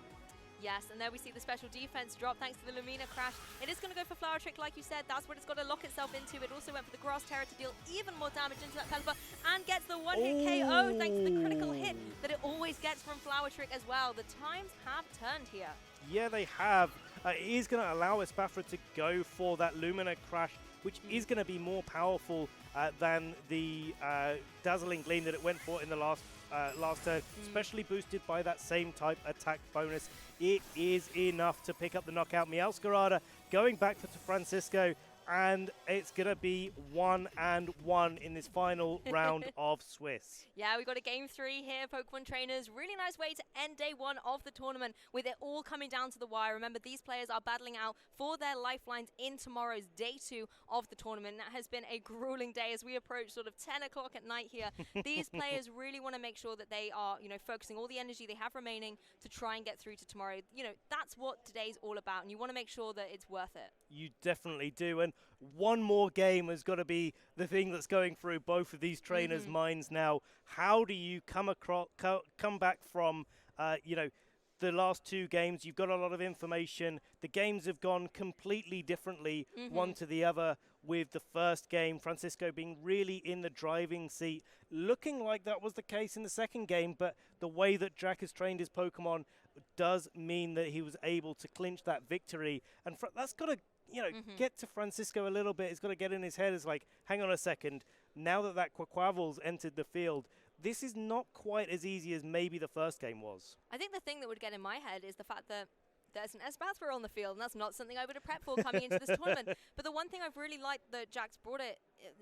Yes, and there we see the special defense drop thanks to the Lumina Crash. It is going to go for Flower Trick, like you said. That's what it's got to lock itself into. It also went for the Grass Terror to deal even more damage into that Pelipper and gets the one-hit KO thanks to the critical hit that it always gets from Flower Trick as well. The times have turned here. Yeah, they have. It is going to allow Espathra to go for that Lumina Crash, which is going to be more powerful than the Dazzling Gleam that it went for in the last turn, especially boosted by that same type attack bonus. It is enough to pick up the knockout. Meowscarada going back to Francisco, and it's going to be 1-1 in this final round of Swiss. Yeah, we've got a Game 3 here, Pokemon trainers. Really nice way to end day 1 of the tournament with it all coming down to the wire. Remember, these players are battling out for their lifelines in tomorrow's day 2 of the tournament. That has been a grueling day as we approach sort of 10 o'clock at night here. These players really want to make sure that they are, focusing all the energy they have remaining to try and get through to tomorrow. That's what today's all about, and you want to make sure that it's worth it. You definitely do, and one more game has got to be the thing that's going through both of these trainers' minds now. How do you come back from, the last 2 games? You've got a lot of information. The games have gone completely differently, one to the other, with the first game, Francisco being really in the driving seat, looking like that was the case in the second game, but the way that Jack has trained his Pokemon does mean that he was able to clinch that victory. And that's got to get to Francisco a little bit. It's got to get in his head. It's like, hang on a second. now that that Quaquaval's entered the field, this is not quite as easy as maybe the first game was. I think the thing that would get in my head is the fact that there's an Espathra on the field, and that's not something I would have prepped for coming into this tournament. But the one thing I've really liked that Jack's brought it,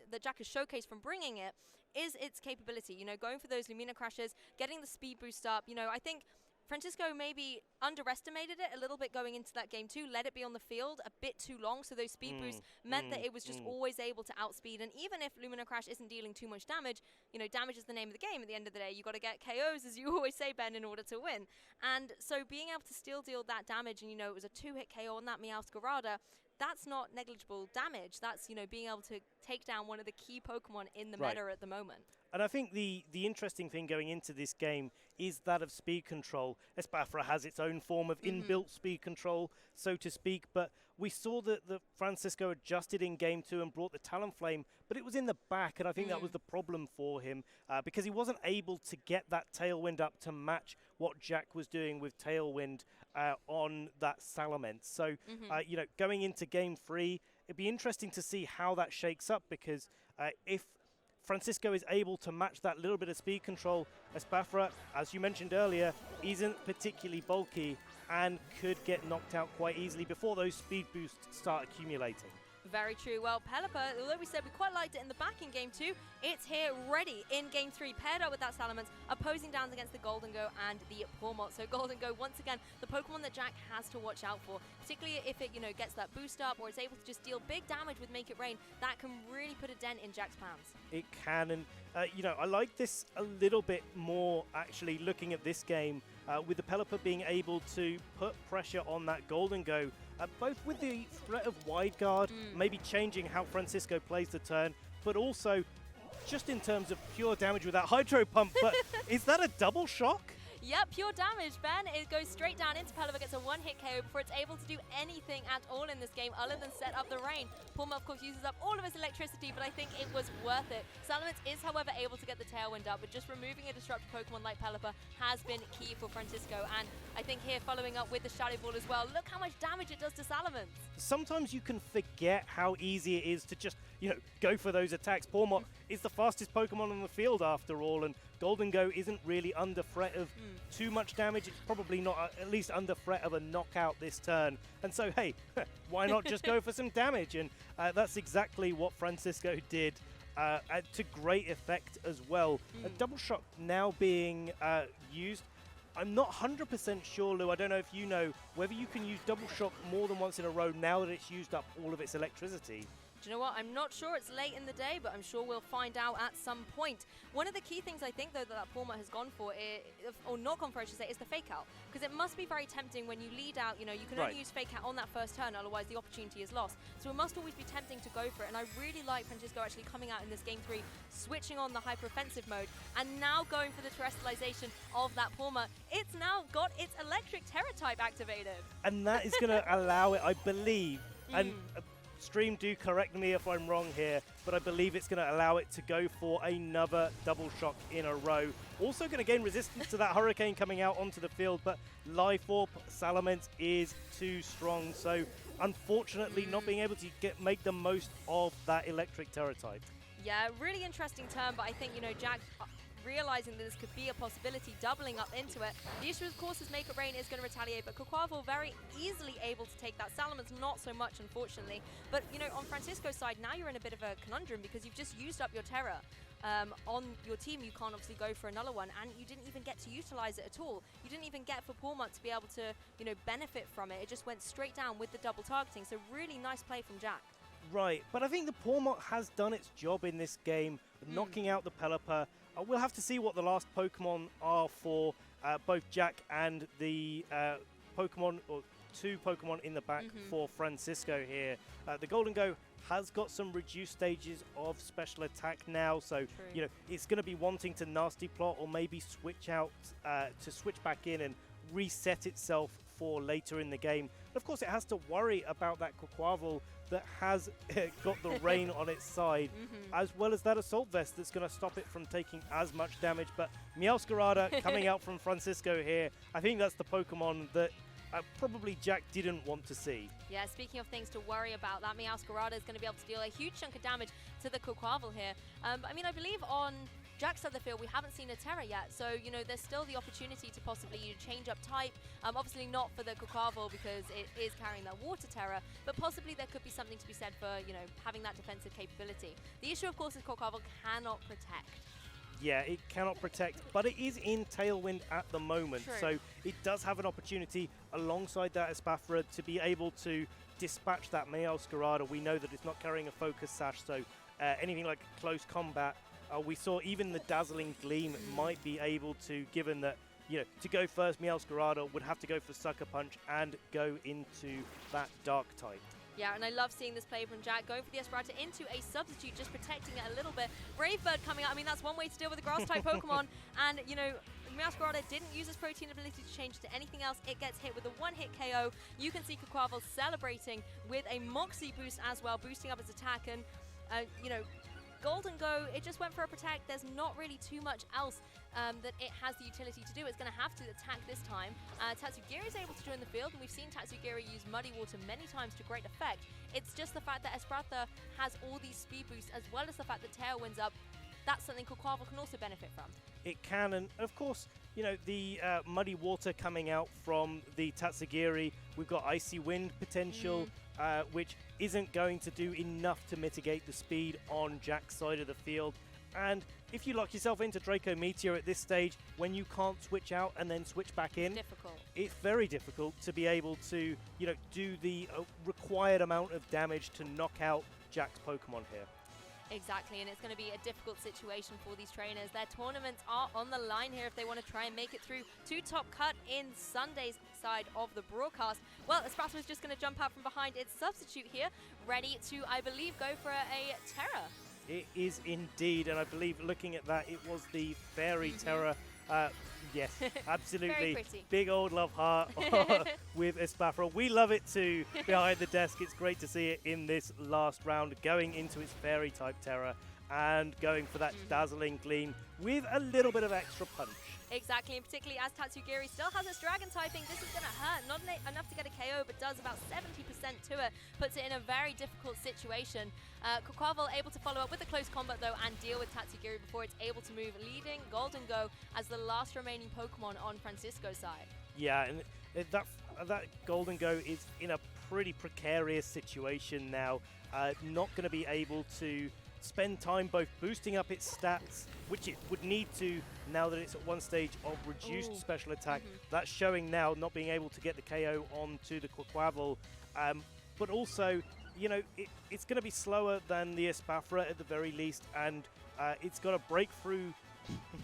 that Jack has showcased from bringing it, is its capability. You know, going for those Lumina crashes, getting the speed boost up. You know, I think Francisco maybe underestimated it a little bit going into that game too, let it be on the field a bit too long, so those speed boosts meant that it was just always able to outspeed. And even if Lumina Crash isn't dealing too much damage, you know, damage is the name of the game at the end of the day. You got to get KOs, as you always say, Ben, in order to win. And so being able to still deal that damage, and you know, it was a 2-hit KO on that Meowscarada, that's not negligible damage. That's, you know, being able to take down one of the key Pokemon in the meta at the moment. And I think the interesting thing going into this game is that of speed control. Espathra has its own form of inbuilt speed control, so to speak, but we saw that Francisco adjusted in Game 2 and brought the Talonflame, but it was in the back, and I think that was the problem for him, because he wasn't able to get that Tailwind up to match what Jack was doing with Tailwind on that Salamence. So, you know, going into Game 3, it'd be interesting to see how that shakes up, because if Francisco is able to match that little bit of speed control, Espathra, as you mentioned earlier, isn't particularly bulky and could get knocked out quite easily before those speed boosts start accumulating. Very true. Well, Pelipper, although we said we quite liked it in the back in Game 2, it's here ready in Game 3, paired up with that Salamence, opposing downs against the Goldengo and the Pawmot. So Goldengo, once again, the Pokemon that Jack has to watch out for, particularly if it, you know, gets that boost up or it's able to just deal big damage with Make It Rain. That can really put a dent in Jack's plans. It can, and you know, I like this a little bit more, actually, looking at this game, with the Pelipper being able to put pressure on that Goldengo, both with the threat of Wide Guard, maybe changing how Francisco plays the turn, but also just in terms of pure damage with that Hydro Pump. But is that a double shock? Yep, pure damage, Ben. It goes straight down into Pelipper, gets a one-hit KO before it's able to do anything at all in this game other than set up the rain. Pawmot, of course, uses up all of his electricity, but I think it was worth it. Salamence is, however, able to get the Tailwind up, but just removing a disruptive Pokemon like Pelipper has been key for Francisco. And I think here, following up with the Shadow Ball as well, look how much damage it does to Salamence. Sometimes you can forget how easy it is to just, you know, go for those attacks. Pawmot is the fastest Pokemon on the field after all, and Goldengo isn't really under threat of too much damage. It's probably not at least under threat of a knockout this turn. And so, hey, why not just go for some damage? And that's exactly what Francisco did to great effect as well. A double shock now being used. I'm not 100% sure, Lou, I don't know if you know, whether you can use double shock more than once in a row now that it's used up all of its electricity. Do you know what? I'm not sure. It's late in the day, but I'm sure we'll find out at some point. One of the key things I think, though, that Pawmot has gone for, or not gone for, I should say, is the fake out. Because it must be very tempting when you lead out, you know, you can only use fake out on that first turn, otherwise the opportunity is lost. So it must always be tempting to go for it. And I really like Francisco actually coming out in this Game 3, switching on the hyper-offensive mode, and now going for the terrestrialization of that Pawmot. It's now got its electric Terra type activated. And that is going to allow it, I believe, and Stream, do correct me if I'm wrong here, but I believe it's going to allow it to go for another double shock in a row. Also going to gain resistance to that Hurricane coming out onto the field, but Life Orb Salamence is too strong. So unfortunately not being able to make the most of that electric Terra type. Yeah, really interesting turn, but I think, you know, Jack realizing that this could be a possibility, doubling up into it. The issue, of course, is Make It Rain is going to retaliate, but Quaquaval very easily able to take that. Salamence not so much, unfortunately. But, you know, on Francisco's side, now you're in a bit of a conundrum because you've just used up your Terra. On your team, you can't obviously go for another one, and you didn't even get to utilize it at all. You didn't even get for Pawmot to be able to, you know, benefit from it. It just went straight down with the double targeting. So really nice play from Jack. Right, but I think the Pawmot has done its job in this game, knocking out the Pelipper. We'll have to see what the last Pokemon are for both Jack and the Pokemon, or two Pokemon in the back for Francisco here. The Goldengo has got some reduced stages of special attack now, so you know it's going to be wanting to Nasty Plot or maybe switch out to switch back in and reset itself for later in the game. And of course, it has to worry about that Quaquaval that has got the rain on its side, as well as that Assault Vest that's going to stop it from taking as much damage. But Meowscarada coming out from Francisco here, I think that's the Pokemon that probably Jack didn't want to see. Yeah, speaking of things to worry about, that Meowscarada is going to be able to deal a huge chunk of damage to the Quaquaval here. I mean, I believe on Jack's side of the field, we haven't seen a Terra yet, so, you know, there's still the opportunity to possibly change up type. Obviously not for the Quaquaval because it is carrying that Water Terra, but possibly there could be something to be said for, you know, having that defensive capability. The issue, of course, is Quaquaval cannot protect. Yeah, it cannot protect, but it is in Tailwind at the moment, True. so it does have an opportunity alongside that Espathra to be able to dispatch that Meowscarada. We know that it's not carrying a Focus Sash, so anything like close combat, we saw even the Dazzling Gleam might be able to, given that, you know, to go first, Meowscarada would have to go for Sucker Punch and go into that Dark type. Yeah, and I love seeing this play from Jack, going for the Esperanza into a substitute, just protecting it a little bit. Brave Bird coming out, I mean, that's one way to deal with a Grass-type Pokemon, and, you know, Meowscarada didn't use his Protein ability to change to anything else. It gets hit with a one-hit KO. You can see Quaquaval celebrating with a Moxie boost as well, boosting up its attack, and, you know, Golden Go, it just went for a protect. There's not really too much else that it has the utility to do. It's going to have to attack this time. Tatsugiri is able to join the field, and we've seen Tatsugiri use Muddy Water many times to great effect. It's just the fact that Esperanza has all these speed boosts, as well as the fact that Tailwind's up. That's something Quaquaval can also benefit from. It can, and of course, you know, the Muddy Water coming out from the Tatsugiri. We've got Icy Wind potential, which isn't going to do enough to mitigate the speed on Jack's side of the field. And if you lock yourself into Draco Meteor at this stage, when you can't switch out and then switch back in, it's very difficult to be able to, you know, do the required amount of damage to knock out Jack's Pokemon here. Exactly, and it's going to be a difficult situation for these trainers. Their tournaments are on the line here if they want to try and make it through to Top Cut in Sunday's side of the broadcast. Well, Espathra is just going to jump out from behind its substitute here, ready to, I believe, go for a Terra. It is indeed, and I believe looking at that, it was the Fairy Terra. Yes, absolutely. Very pretty. Big old love heart with Espathra. We love it too behind the desk. It's great to see it in this last round, going into its Fairy type Terra and going for that Dazzling Gleam with a little bit of extra punch. Exactly, and particularly as Tatsugiri still has its Dragon typing, this is going to hurt. Not enough to get a KO, but does about 70% to it. Puts it in a very difficult situation. Quaquaval able to follow up with a close combat, though, and deal with Tatsugiri before it's able to move, leading Golden Go as the last remaining Pokemon on Francisco's side. Yeah, and that Golden Go is in a pretty precarious situation now. Not going to be able to spend time both boosting up its stats, which it would need to now that it's at one stage of reduced special attack. That's showing now, not being able to get the KO onto the Quaquaval. But also, you know, it's going to be slower than the Espathra at the very least, and it's got to break through.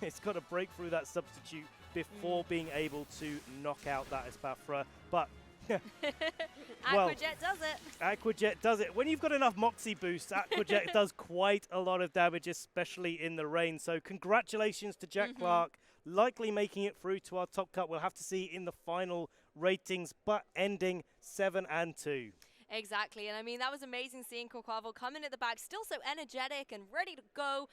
It's got to break through that substitute before being able to knock out that Espathra. But Aquajet does it. Aquajet does it. When you've got enough Moxie boosts, Aquajet does quite a lot of damage, especially in the rain. So congratulations to Jack Clarke, likely making it through to our Top Cut. We'll have to see in the final ratings, but ending 7-2. Exactly, and I mean, that was amazing seeing Quaquaval come in at the back, still so energetic and ready to go.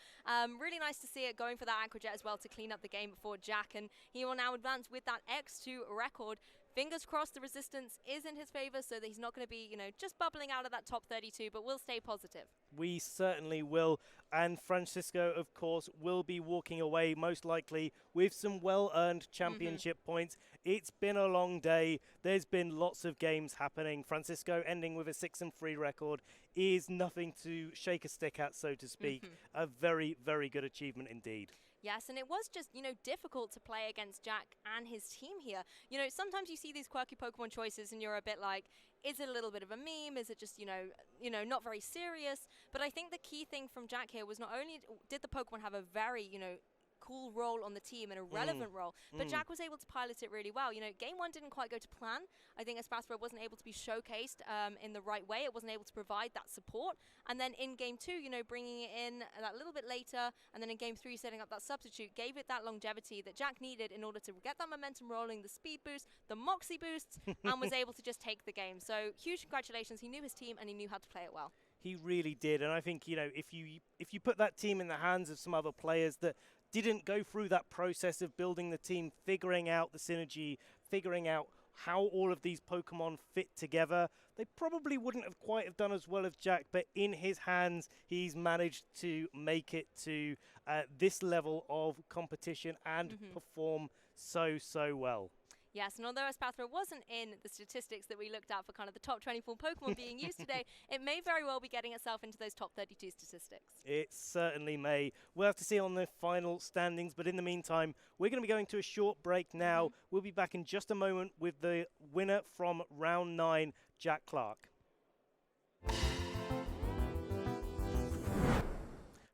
Really nice to see it going for that Aquajet as well to clean up the game before Jack, and he will now advance with that X2 record. Fingers crossed the resistance is in his favor so that he's not going to be, you know, just bubbling out of that top 32, but we'll stay positive. We certainly will. And Francisco, of course, will be walking away most likely with some well-earned championship points. It's been a long day. There's been lots of games happening. Francisco ending with a 6-3 record is nothing to shake a stick at, so to speak. A very, very good achievement indeed. Yes, and it was just, you know, difficult to play against Jack and his team here. You know, sometimes you see these quirky Pokemon choices and you're a bit like, is it a little bit of a meme? Is it just, you know, not very serious? But I think the key thing from Jack here was not only did the Pokemon have a very, you know, cool role on the team and a relevant role, but Jack was able to pilot it really well. You know, game one didn't quite go to plan. I think Espathra wasn't able to be showcased in the right way. It wasn't able to provide that support. And then in game two, you know, bringing it in that little bit later, and then in game three, setting up that substitute, gave it that longevity that Jack needed in order to get that momentum rolling, the speed boost, the Moxie boosts, and was able to just take the game. So huge congratulations. He knew his team and he knew how to play it well. He really did. And I think, you know, if you put that team in the hands of some other players that didn't go through that process of building the team, figuring out the synergy, figuring out how all of these Pokemon fit together. They probably wouldn't have quite have done as well as Jack, but in his hands, he's managed to make it to this level of competition and perform so well. Yes, and although Espathra wasn't in the statistics that we looked at for kind of the top 24 Pokemon being used today, it may very well be getting itself into those top 32 statistics. It certainly may. We'll have to see on the final standings, but in the meantime, we're going to be going to a short break now. We'll be back in just a moment with the winner from round 9, Jack Clarke.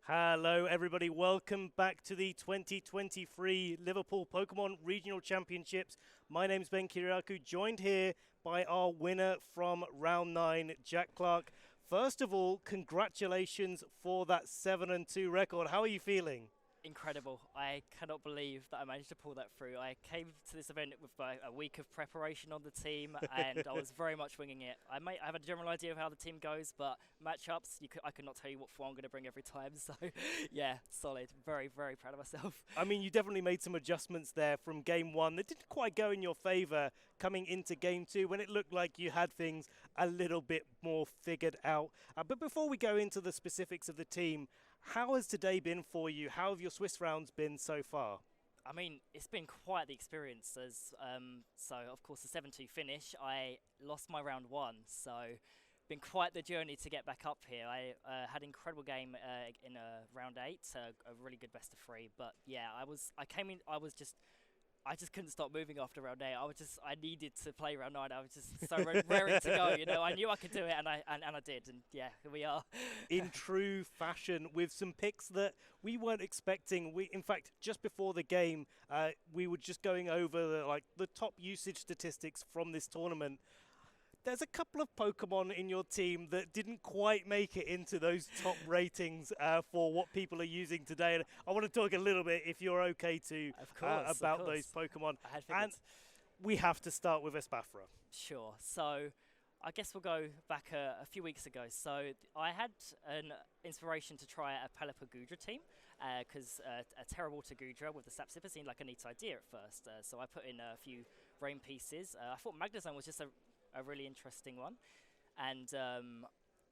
Hello everybody, welcome back to the 2023 Liverpool Pokemon Regional Championships. My name's Ben Kiriakou, joined here by our winner from round 9, Jack Clarke. First of all, congratulations for that 7-2 record. How are you feeling? Incredible. I cannot believe that I managed to pull that through. I came to this event with a week of preparation on the team, and I was very much winging it. I have a general idea of how the team goes, but matchups, I could not tell you what form I'm going to bring every time. So, yeah, solid. Very, very proud of myself. I mean, you definitely made some adjustments there from game 1 that didn't quite go in your favour coming into game 2 when it looked like you had things a little bit more figured out. But before we go into the specifics of the team, how has today been for you? How have your Swiss rounds been so far? I mean, it's been quite the experience. So, of course, the 7-2 finish, I lost my round 1. So, been quite the journey to get back up here. I had an incredible game in round 8, a really good best of 3. But, yeah, I just couldn't stop moving after round 8. I needed to play round 9. I was just so raring to go, you know. I knew I could do it, and I did. And yeah, here we are. In true fashion, with some picks that we weren't expecting. In fact, just before the game, we were just going over the top usage statistics from this tournament. There's a couple of Pokemon in your team that didn't quite make it into those top ratings for what people are using today. And I want to talk a little bit, if you're okay to, about those Pokemon. And we have to start with Espathra. Sure. So I guess we'll go back a few weeks ago. So I had an inspiration to try a Palapagudra team because a Terrawater Gudra with the Sapsipper seemed like a neat idea at first. So I put in a few brain pieces. I thought Magnezone was just a really interesting one, and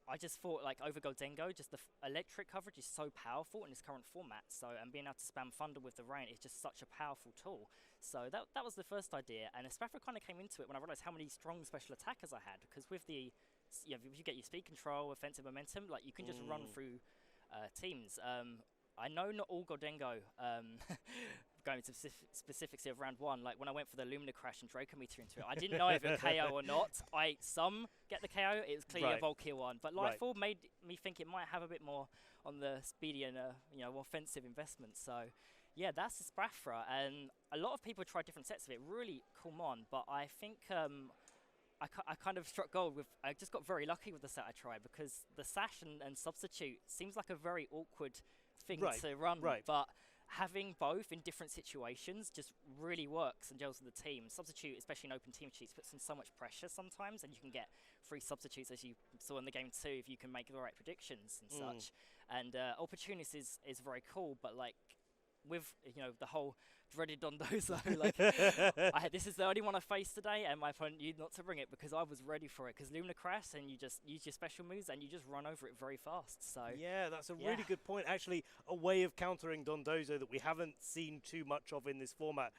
I just thought over Goldengo, just the electric coverage is so powerful in its current format, and being able to spam Thunder with the rain is just such a powerful tool. So that was the first idea, and Espathra kind of came into it when I realized how many strong special attackers I had, because with the if you get your speed control, offensive momentum, you can just run through teams. I know not all Goldengo going into specifics of round 1, when I went for the Lumina Crash and Dracometer into it, I didn't know if it would KO or not. Some get the KO, it was clearly a Volkir one, but Lightfall made me think it might have a bit more on the speedy and offensive investment. So yeah, that's the Espathra, and a lot of people tried different sets of it, really cool mon, but I think I kind of struck gold with, I just got very lucky with the set I tried, because the Sash and Substitute seems like a very awkward thing to run, but having both in different situations just really works and gels with the team. Substitute, especially in open team sheets, puts in so much pressure sometimes, and you can get free substitutes, as you saw in the game too, if you can make the right predictions and such. And Opportunist is very cool, but with the whole dreaded Dondozo, this is the only one I faced today, and my opponent knew not to bring it because I was ready for it. Because Lumina Crash, and you just use your special moves and you just run over it very fast. So yeah, that's a really good point. Actually, a way of countering Dondozo that we haven't seen too much of in this format.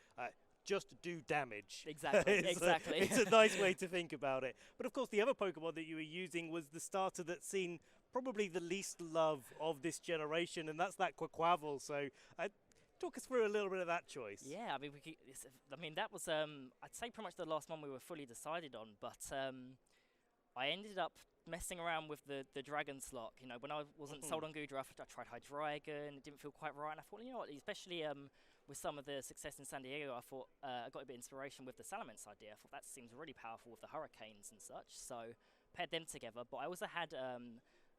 Just do damage. Exactly. It's a nice way to think about it. But of course, the other Pokemon that you were using was the starter that's seen probably the least love of this generation, and that's that Quaquaval. So talk us through a little bit of that choice. Yeah, that was I'd say pretty much the last one we were fully decided on, but I ended up messing around with the dragon slot. When I wasn't sold on Gudra, I tried Hydreigon. It didn't feel quite right, and I thought, what, especially with some of the success in San Diego, I thought I got a bit of inspiration with the Salamence idea. I thought that seems really powerful with the hurricanes and such, so paired them together. But I also had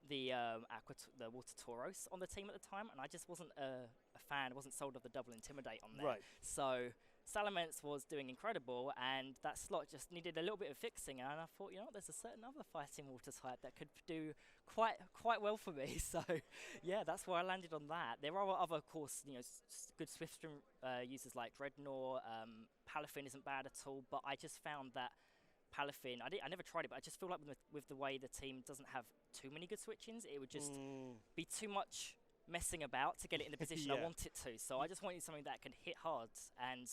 the Water Tauros on the team at the time, and I just wasn't a fan. I wasn't sold of the double Intimidate on there. Right. So Salamence was doing incredible, and that slot just needed a little bit of fixing. And I thought, you know what, there's a certain other fighting water type that could do quite well for me. So, yeah, that's where I landed on that. There are other, of course, you know, good Swiftstream users like Dreadnought. Palafin isn't bad at all, but I just found that Palafin, I never tried it, but I just feel like with the way the team doesn't have too many good switch-ins, it would just be too much messing about to get it in the position I want it to. So I just wanted something that can hit hard, and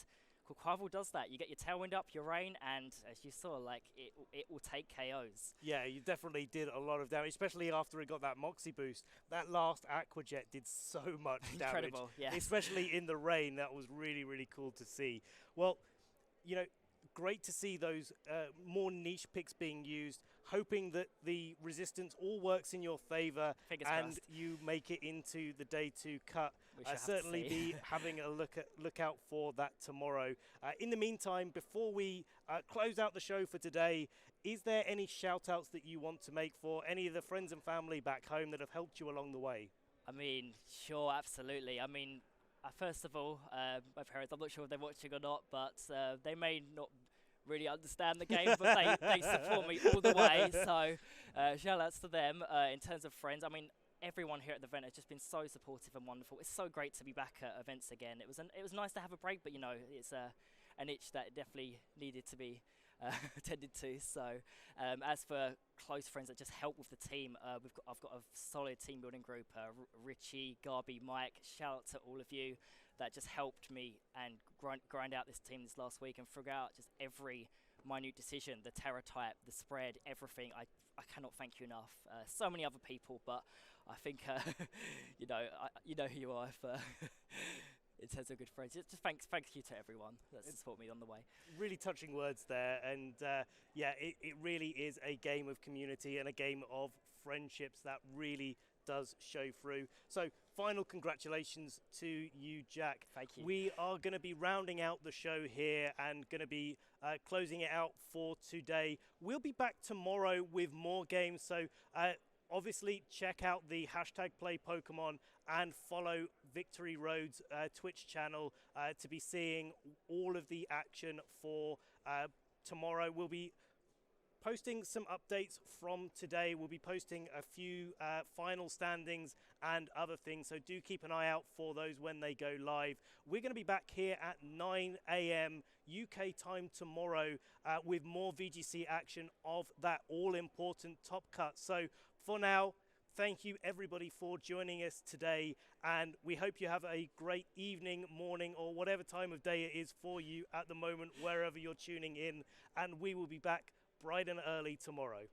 Quaquaval does that. You get your Tailwind up, your Rain, and as you saw, like it will take KOs. Yeah, you definitely did a lot of damage, especially after it got that Moxie boost. That last Aquajet did so much damage. Incredible, yeah. Especially in the rain, that was really, really cool to see. Well, you know, great to see those more niche picks being used, hoping that the resistance all works in your favor and crossed. you make it into the day 2 cut. Certainly be having a look out for that tomorrow. In the meantime, before we close out the show for today, is there any shout outs that you want to make for any of the friends and family back home that have helped you along the way? I mean, sure, absolutely. I mean, first of all, my parents, I'm not sure if they're watching or not, but they may not really understand the game, but they support me all the way. So shout outs to them. In terms of friends, I mean, everyone here at the event has just been so supportive and wonderful. It's so great to be back at events again. It was nice to have a break, but you know, it's an itch that definitely needed to be attended to. So as for close friends that just help with the team, I've got a solid team building group. Richie, Garby, Mike, shout out to all of you that just helped me and grind out this team this last week and figure out just every minute decision, the terror type, the spread, everything. I cannot thank you enough. So many other people, but I think you know who you are for in terms of good friends. Just thank you to everyone that's supported me on the way. Really touching words there, and yeah, it really is a game of community and a game of friendships that really does show through. So final congratulations to you, Jack. Thank you. We are going to be rounding out the show here and going to be closing it out for today. We'll be back tomorrow with more games, so obviously check out the #PlayPokemon and follow Victory Road's Twitch channel to be seeing all of the action for tomorrow. We'll be posting some updates from today. We'll be posting a few final standings and other things, so do keep an eye out for those when they go live. We're going to be back here at 9 AM UK time tomorrow with more VGC action of that all-important top cut. So for now, thank you everybody for joining us today, and we hope you have a great evening, morning, or whatever time of day it is for you at the moment, wherever you're tuning in, and we will be back bright and early tomorrow.